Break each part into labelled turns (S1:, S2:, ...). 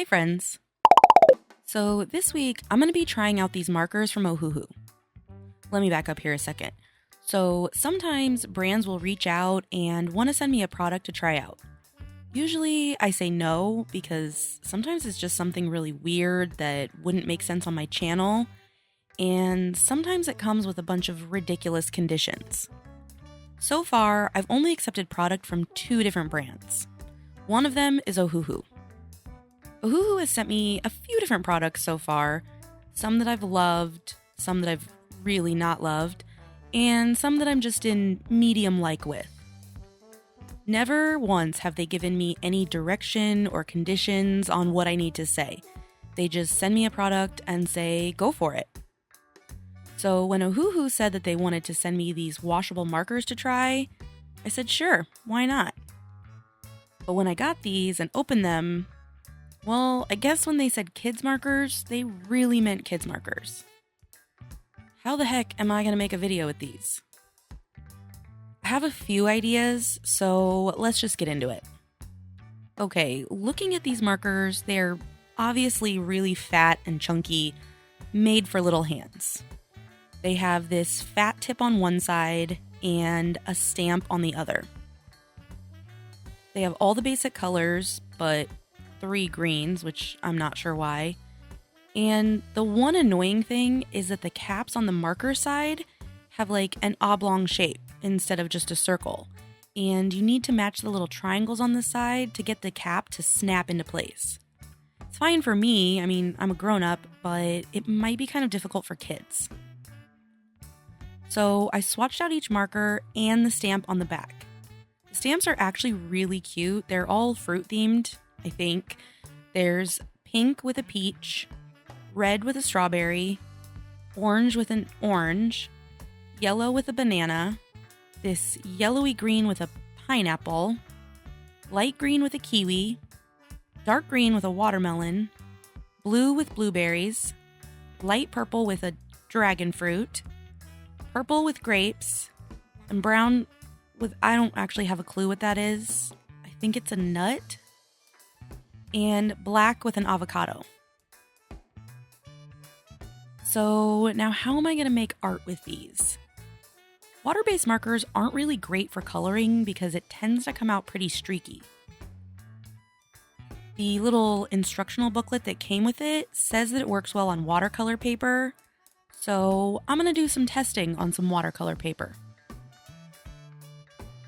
S1: Hi friends! So this week I'm going to be trying out these markers from Ohuhu. Let me back up here a second. So sometimes brands will reach out and want to send me a product to try out. Usually I say no because sometimes it's just something really weird that wouldn't make sense on my channel, and sometimes it comes with a bunch of ridiculous conditions. So far, I've only accepted product from 2 different brands. One of them is Ohuhu. Ohuhu has sent me a few different products so far, some that I've loved, some that I've really not loved, and some that I'm just in medium-like with. Never once have they given me any direction or conditions on what I need to say. They just send me a product and say, go for it. So when Ohuhu said that they wanted to send me these washable markers to try, I said, sure, why not? But when I got these and opened them, well, I guess when they said kids markers, they really meant kids markers. How the heck am I going to make a video with these? I have a few ideas, so let's just get into it. Okay, looking at these markers, they're obviously really fat and chunky, made for little hands. They have this fat tip on one side and a stamp on the other. They have all the basic colors, but 3 greens, which I'm not sure why. And the one annoying thing is that the caps on the marker side have like an oblong shape instead of just a circle. And you need to match the little triangles on the side to get the cap to snap into place. It's fine for me, I mean, I'm a grown-up, but it might be kind of difficult for kids. So I swatched out each marker and the stamp on the back. The stamps are actually really cute. They're all fruit themed, I think. There's pink with a peach, red with a strawberry, orange with an orange, yellow with a banana, this yellowy green with a pineapple, light green with a kiwi, dark green with a watermelon, blue with blueberries, light purple with a dragon fruit, purple with grapes, and brown with, I don't actually have a clue what that is. I think it's a nut, and black with an avocado. So now how am I going to make art with these? Water-based markers aren't really great for coloring because it tends to come out pretty streaky. The little instructional booklet that came with it says that it works well on watercolor paper, so I'm going to do some testing on some watercolor paper.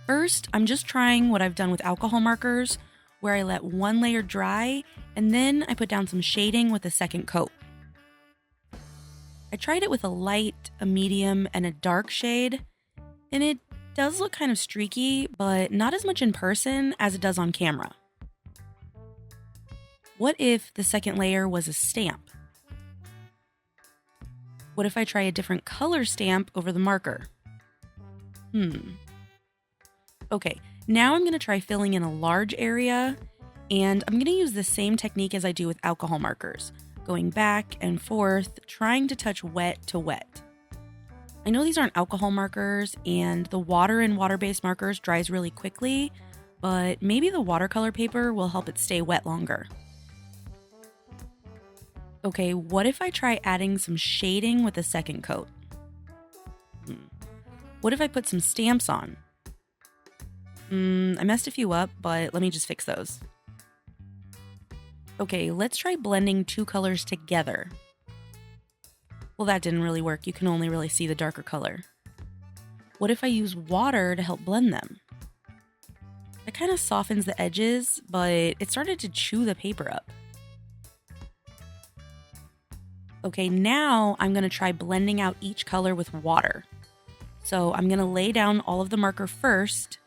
S1: First, I'm just trying what I've done with alcohol markers, where I let one layer dry and then I put down some shading with a second coat. I tried it with a light, a medium, and a dark shade, and it does look kind of streaky, but not as much in person as it does on camera. What if the second layer was a stamp? What if I try a different color stamp over the marker? Okay, now I'm going to try filling in a large area, and I'm going to use the same technique as I do with alcohol markers, going back and forth, trying to touch wet to wet. I know these aren't alcohol markers, and the water in water-based markers dries really quickly, but maybe the watercolor paper will help it stay wet longer. Okay, what if I try adding some shading with a second coat? What if I put some stamps on? I messed a few up, but let me just fix those. Okay, let's try blending 2 colors together. Well, that didn't really work. You can only really see the darker color. What if I use water to help blend them? It kind of softens the edges, but it started to chew the paper up. Okay, now I'm going to try blending out each color with water. So I'm going to lay down all of the marker first,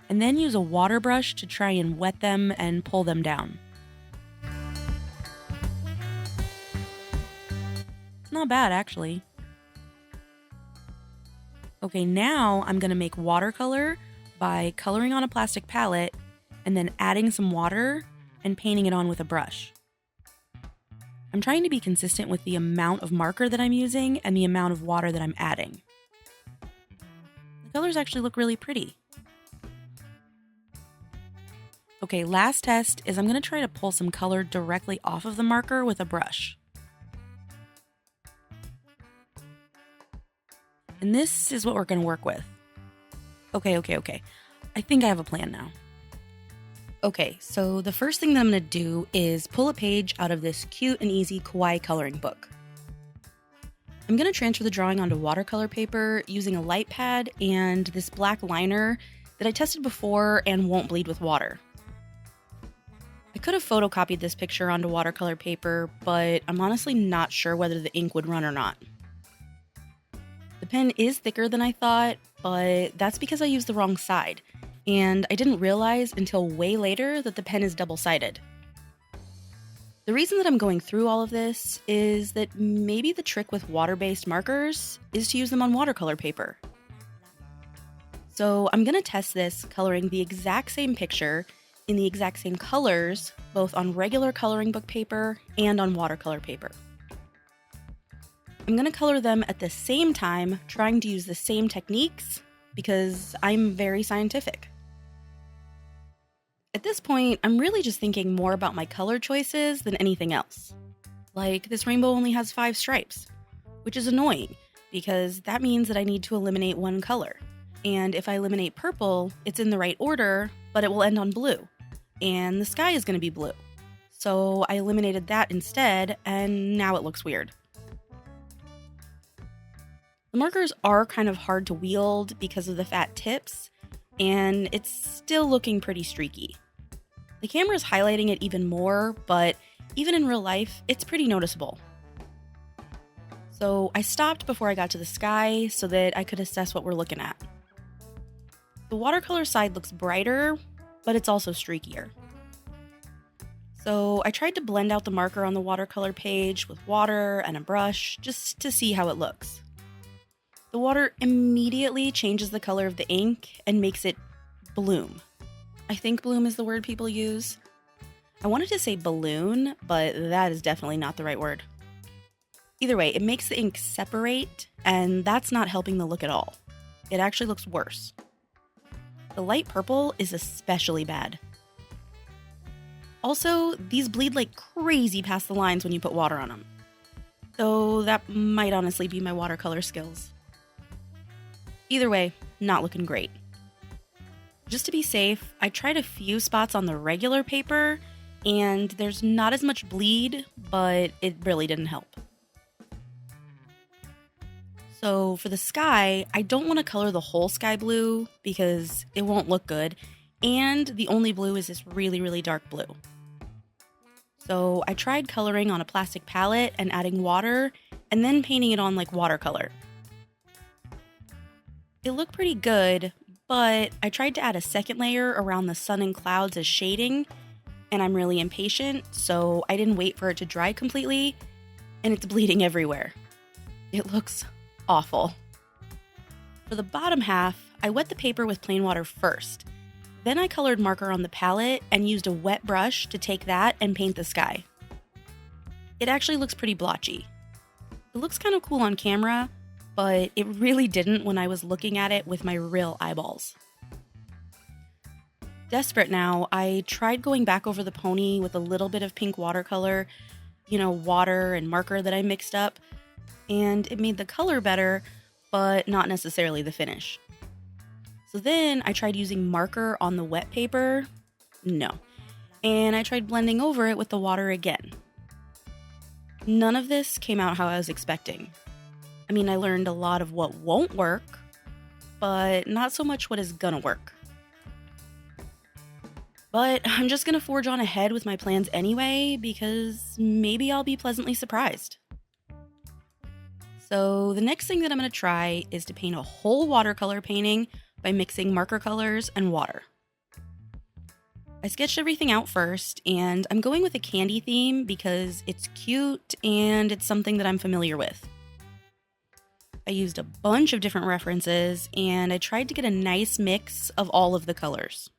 S1: and then use a water brush to try and wet them and pull them down. It's not bad, actually. Okay, now I'm going to make watercolor by coloring on a plastic palette and then adding some water and painting it on with a brush. I'm trying to be consistent with the amount of marker that I'm using and the amount of water that I'm adding. The colors actually look really pretty. Okay, last test is I'm going to try to pull some color directly off of the marker with a brush. And this is what we're going to work with. Okay. I think I have a plan now. Okay, so the first thing that I'm going to do is pull a page out of this cute and easy kawaii coloring book. I'm going to transfer the drawing onto watercolor paper using a light pad and this black liner that I tested before and won't bleed with water. I could have photocopied this picture onto watercolor paper, but I'm honestly not sure whether the ink would run or not. The pen is thicker than I thought, but that's because I used the wrong side, and I didn't realize until way later that the pen is double-sided. The reason that I'm going through all of this is that maybe the trick with water-based markers is to use them on watercolor paper. So I'm going to test this coloring the exact same picture in the exact same colors, both on regular coloring book paper and on watercolor paper. I'm going to color them at the same time, trying to use the same techniques because I'm very scientific. At this point, I'm really just thinking more about my color choices than anything else. Like, this rainbow only has 5 stripes, which is annoying because that means that I need to eliminate one color. And if I eliminate purple, it's in the right order, but it will end on blue. And the sky is going to be blue. So I eliminated that instead, and now it looks weird. The markers are kind of hard to wield because of the fat tips, and it's still looking pretty streaky. The camera is highlighting it even more, but even in real life, it's pretty noticeable. So I stopped before I got to the sky so that I could assess what we're looking at. The watercolor side looks brighter, but it's also streakier. So I tried to blend out the marker on the watercolor page with water and a brush just to see how it looks. The water immediately changes the color of the ink and makes it bloom. I think bloom is the word people use. I wanted to say balloon, but that is definitely not the right word. Either way, it makes the ink separate, and that's not helping the look at all. It actually looks worse. The light purple is especially bad. Also, these bleed like crazy past the lines when you put water on them. Though that might honestly be my watercolor skills. Either way, not looking great. Just to be safe, I tried a few spots on the regular paper, and there's not as much bleed, but it really didn't help. So for the sky, I don't want to color the whole sky blue because it won't look good, and the only blue is this really, really dark blue. So I tried coloring on a plastic palette and adding water, and then painting it on like watercolor. It looked pretty good, but I tried to add a second layer around the sun and clouds as shading, and I'm really impatient, so I didn't wait for it to dry completely, and it's bleeding everywhere. It looks awful. For the bottom half, I wet the paper with plain water first. Then I colored marker on the palette and used a wet brush to take that and paint the sky. It actually looks pretty blotchy. It looks kind of cool on camera, but it really didn't when I was looking at it with my real eyeballs. Desperate now, I tried going back over the pony with a little bit of pink watercolor, water and marker that I mixed up, and it made the color better, but not necessarily the finish. So then I tried using marker on the wet paper. No. And I tried blending over it with the water again. None of this came out how I was expecting. I mean, I learned a lot of what won't work, but not so much what is gonna work. But I'm just gonna forge on ahead with my plans anyway, because maybe I'll be pleasantly surprised. So the next thing that I'm going to try is to paint a whole watercolor painting by mixing marker colors and water. I sketched everything out first, and I'm going with a candy theme because it's cute and it's something that I'm familiar with. I used a bunch of different references, and I tried to get a nice mix of all of the colors.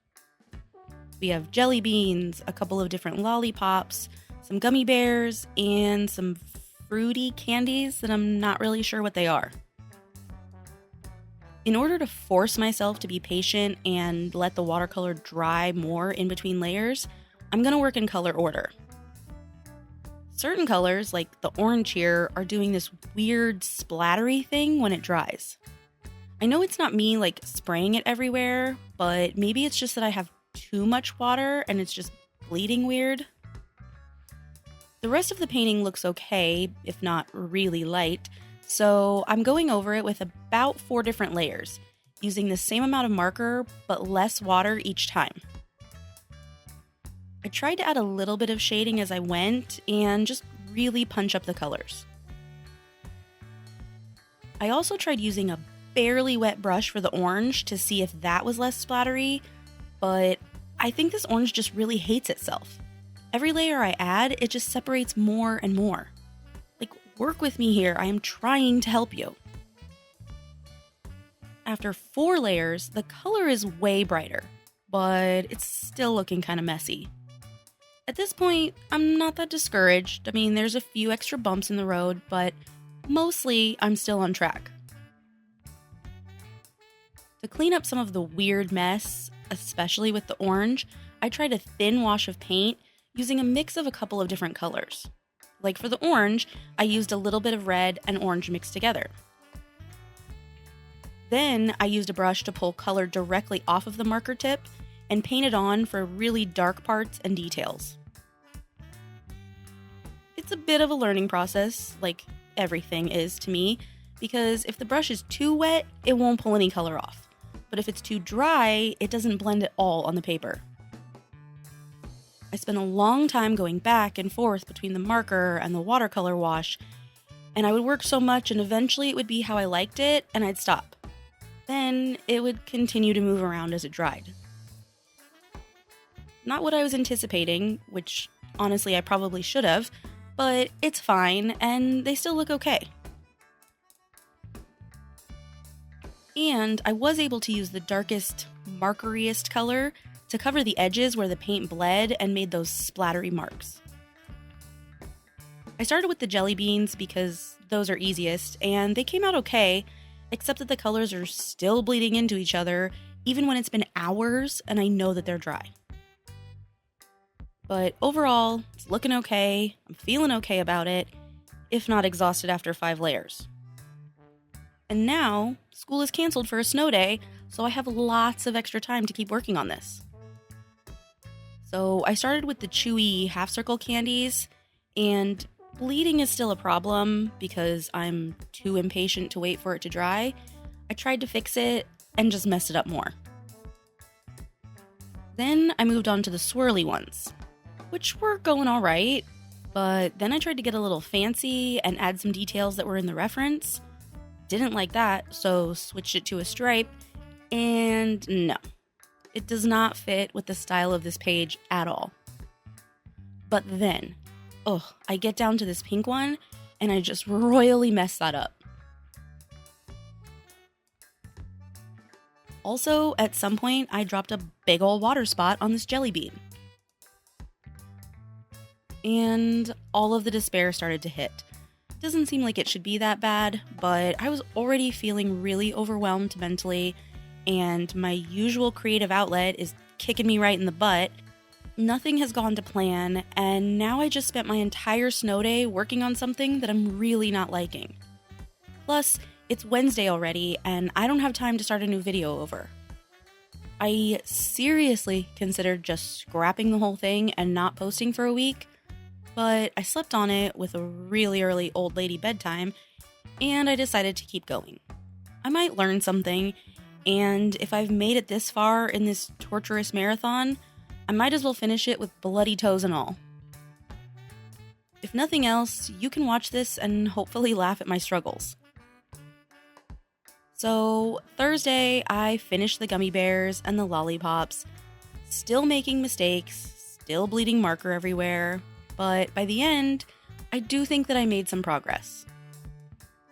S1: We have jelly beans, a couple of different lollipops, some gummy bears, and some fruity candies that I'm not really sure what they are. In order to force myself to be patient and let the watercolor dry more in between layers, I'm going to work in color order. Certain colors, like the orange here, are doing this weird splattery thing when it dries. I know it's not me like spraying it everywhere, but maybe it's just that I have too much water and it's just bleeding weird. The rest of the painting looks okay, if not really light, so I'm going over it with about 4 different layers, using the same amount of marker but less water each time. I tried to add a little bit of shading as I went and just really punch up the colors. I also tried using a barely wet brush for the orange to see if that was less splattery, but I think this orange just really hates itself. Every layer I add, it just separates more and more. Like, work with me here, I am trying to help you. After 4 layers, the color is way brighter, but it's still looking kind of messy. At this point, I'm not that discouraged. I mean, there's a few extra bumps in the road, but mostly I'm still on track. To clean up some of the weird mess, especially with the orange, I tried a thin wash of paint using a mix of a couple of different colors. Like for the orange, I used a little bit of red and orange mixed together. Then I used a brush to pull color directly off of the marker tip and paint it on for really dark parts and details. It's a bit of a learning process, like everything is to me, because if the brush is too wet, it won't pull any color off. But if it's too dry, it doesn't blend at all on the paper. I spent a long time going back and forth between the marker and the watercolor wash, and I would work so much and eventually it would be how I liked it and I'd stop. Then it would continue to move around as it dried. Not what I was anticipating, which honestly I probably should have, but it's fine and they still look okay. And I was able to use the darkest, markeriest color to cover the edges where the paint bled and made those splattery marks. I started with the jelly beans because those are easiest, and they came out okay, except that the colors are still bleeding into each other, even when it's been hours and I know that they're dry. But overall, it's looking okay, I'm feeling okay about it, if not exhausted after 5 layers. And now, school is canceled for a snow day, so I have lots of extra time to keep working on this. So I started with the chewy half-circle candies, and bleeding is still a problem because I'm too impatient to wait for it to dry. I tried to fix it and just messed it up more. Then I moved on to the swirly ones, which were going alright, but then I tried to get a little fancy and add some details that were in the reference. Didn't like that, so switched it to a stripe, and no. It does not fit with the style of this page at all. But then, I get down to this pink one, and I just royally mess that up. Also, at some point, I dropped a big ol' water spot on this jelly bean. And all of the despair started to hit. Doesn't seem like it should be that bad, but I was already feeling really overwhelmed mentally, and my usual creative outlet is kicking me right in the butt. Nothing has gone to plan, and now I just spent my entire snow day working on something that I'm really not liking. Plus, it's Wednesday already, and I don't have time to start a new video over. I seriously considered just scrapping the whole thing and not posting for a week, but I slept on it with a really early old lady bedtime, and I decided to keep going. I might learn something, and if I've made it this far in this torturous marathon, I might as well finish it with bloody toes and all. If nothing else, you can watch this and hopefully laugh at my struggles. So, Thursday, I finished the gummy bears and the lollipops, still making mistakes, still bleeding marker everywhere, but by the end, I do think that I made some progress.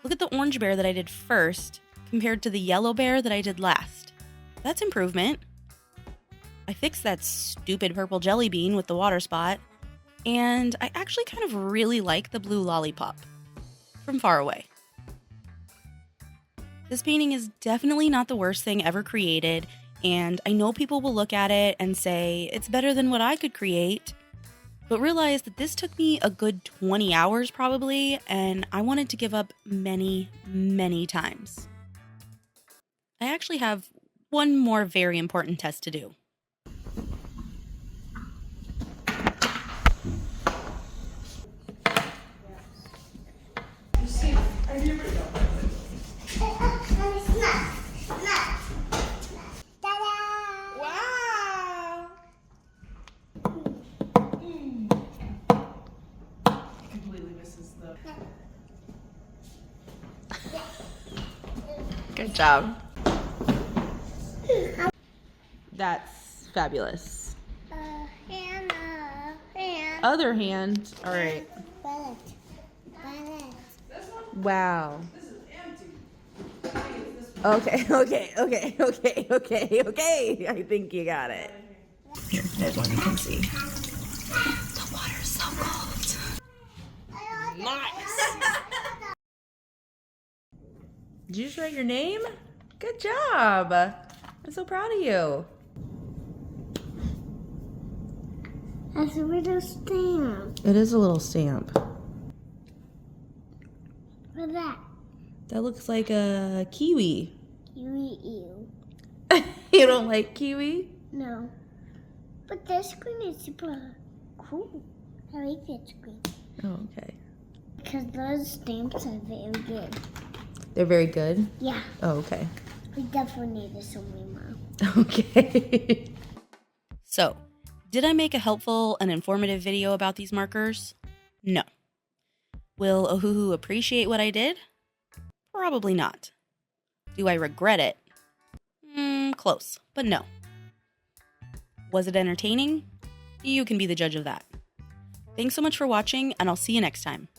S1: Look at the orange bear that I did first compared to the yellow bear that I did last. That's improvement. I fixed that stupid purple jelly bean with the water spot, and I actually kind of really like the blue lollipop from far away. This painting is definitely not the worst thing ever created, and I know people will look at it and say it's better than what I could create, but realize that this took me a good 20 hours probably, and I wanted to give up many, many times. I actually have one more very important test to do.
S2: Wow! Completely misses the.
S1: Good job. That's fabulous.
S3: Hand.
S1: Other hand. All right.
S3: Ballet.
S1: Wow.
S2: This is empty.
S1: Okay. I think you got it. Here, there's one you can see. The water's so cold. Nice. Did you just write your name? Good job. I'm so proud of you.
S3: That's a little stamp.
S1: It is a little stamp.
S3: What's that?
S1: That looks like a kiwi.
S3: You.
S1: You don't like kiwi?
S3: No. But this screen is super cool. I like that screen.
S1: Oh, okay.
S3: Because those stamps are very good.
S1: They're very good?
S3: Yeah.
S1: Oh, okay.
S3: We definitely need this on my mom.
S1: Okay. So, did I make a helpful and informative video about these markers? No. Will Ohuhu appreciate what I did? Probably not. Do I regret it? Close, but no. Was it entertaining? You can be the judge of that. Thanks so much for watching, and I'll see you next time.